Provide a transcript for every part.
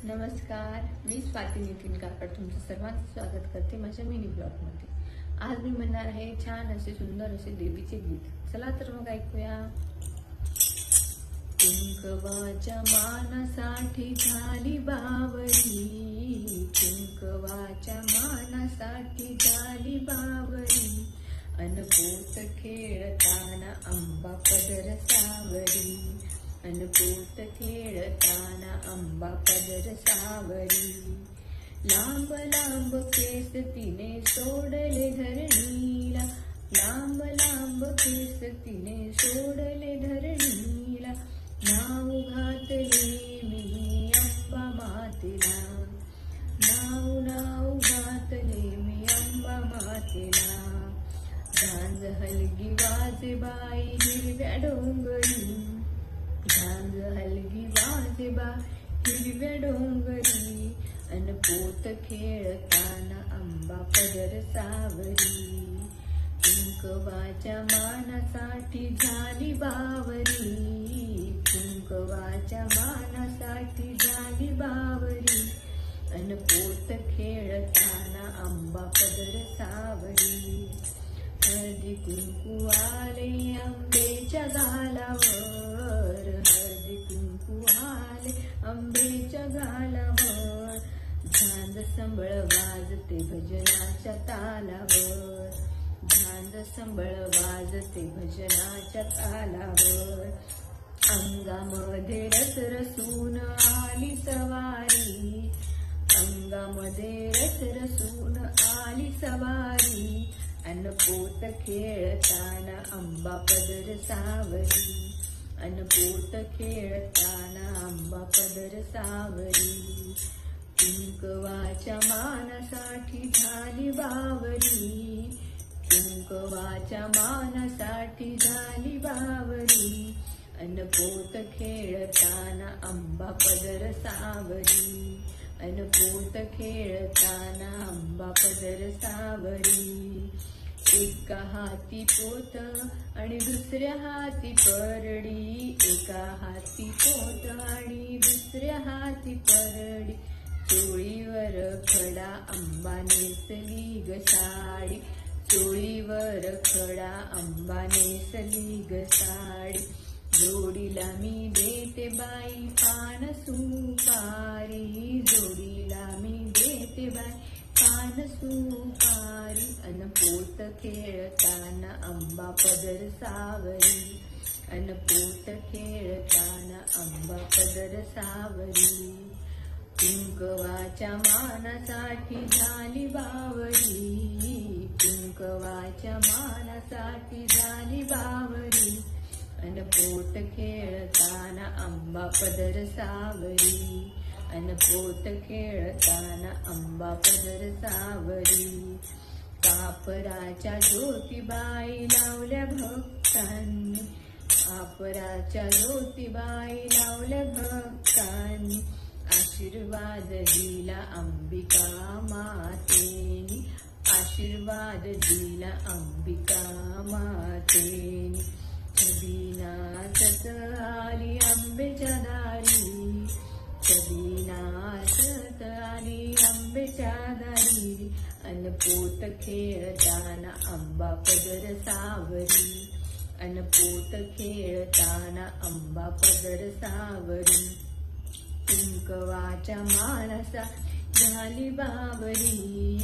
नमस्कार, मी स्वाती नितीन काकड तुमचं सर्वांचं स्वागत करते माझ्या मिनी ब्लॉगमध्ये। आज मी म्हणणार आहे छान असे सुंदर असे देवीचे गीत। चला तर मग ऐकूया। कुंकवाच्या मानासाठी झाली बावरी, कुंकवाच्या मानासाठी झाली बावरी, अनपोत खेळताना अंबा पदर सावरी, अनपोत खेळताना अंबा पदर सावरी, लांब लांब केस तिने सोडले धरणीला, लांब लांब केस तिने सोडले धरणीला, नाव घातले मी अंबा मातेला, नाव घातले मी अंबा मातेला, झांज हलगी वाजे बाई हिरव्या डोंगरी, झांज हलगी वाजे बाई हिरव्या डोंगरी, अनपोत खेळताना अंबा पदर सावरी, कुंकवाच्या मानासाठी झाली बावरी, कुंकवाच्या मानासाठी झाली बावरी, अनपोत खेळताना अंबा पदर सावरी, हळदी कुंकू आले आंब्याच्या गालावर, हळदी कुंकू आले आंब्याच्या गालावर, झांज संबळ वाजते भजनाच्या तालावर, झांज संबळ वाजते भजनाच्या तालावर, अंगामध्ये रस रसून आली सवारी, अंगामध्ये रस रसून आली सवारी, अनपोत खेळताना अंबा पदर सावरी, अनपोत खेळताना अंबा पदर सावरी, कुंकवाच्या मानासाठी झाली बावरी, कुंकवाच्या मानासाठी झाली बावरी, अनपोत खेळताना अंबा पदर सावरी, अनपोत खेळताना अंबा पदर सावरी, एका हाती पोत आणि दुसऱ्या हाती परडी, एका हाती पोत आणि दुसऱ्या हाती परडी, चोळीवर खडा अंबा नेसली ग साडी, चोळीवर खडा अंबा नेसली ग साडी, जोडीला मी देते बाई पान सुपारी, जोडीला मी देते बाई पान सुपारी, अनपोत खेळताना अंबा पदर सावरी, अनपोत खेळताना अंबा पदर सावरी, कुंकवाच्या मानासाठी झाली बावरी, कुंकवाच्या मानासाठी झाली बावरी, अनपोत खेळताना अंबा पदर सावरी, अनपोत खेळताना अंबा पदर सावरी, कापराच्या ज्योतिबाई लावल्या भक्तांनी, कापराच्या ज्योतिबाई लावल्या भक्तांनी, आशीर्वाद दिला अंबिका मातेनी, आशीर्वाद दिला अंबिका मातेनी, छबी नाचत आली आंब्याच्या दारी, छबी नाचत आली आंब्याच्या दारी, अनपोत खेळताना अंबा पदर सावरी, अनपोत खेळताना अंबा पदर सावरी, कुंकवाच्या मानसा झाली बावरी,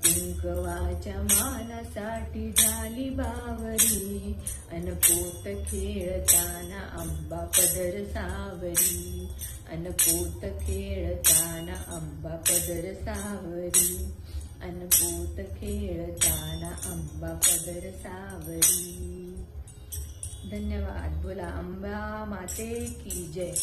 कुंकवाच्या मानासाठी झाली बावरी, अनपोत खेळताना अंबा पदर सावरी, अनपोत खेळताना अंबा पदर सावरी, अनपोत खेळताना अंबा पदर सावरी। धन्यवाद। बोला अंबा माते की जय।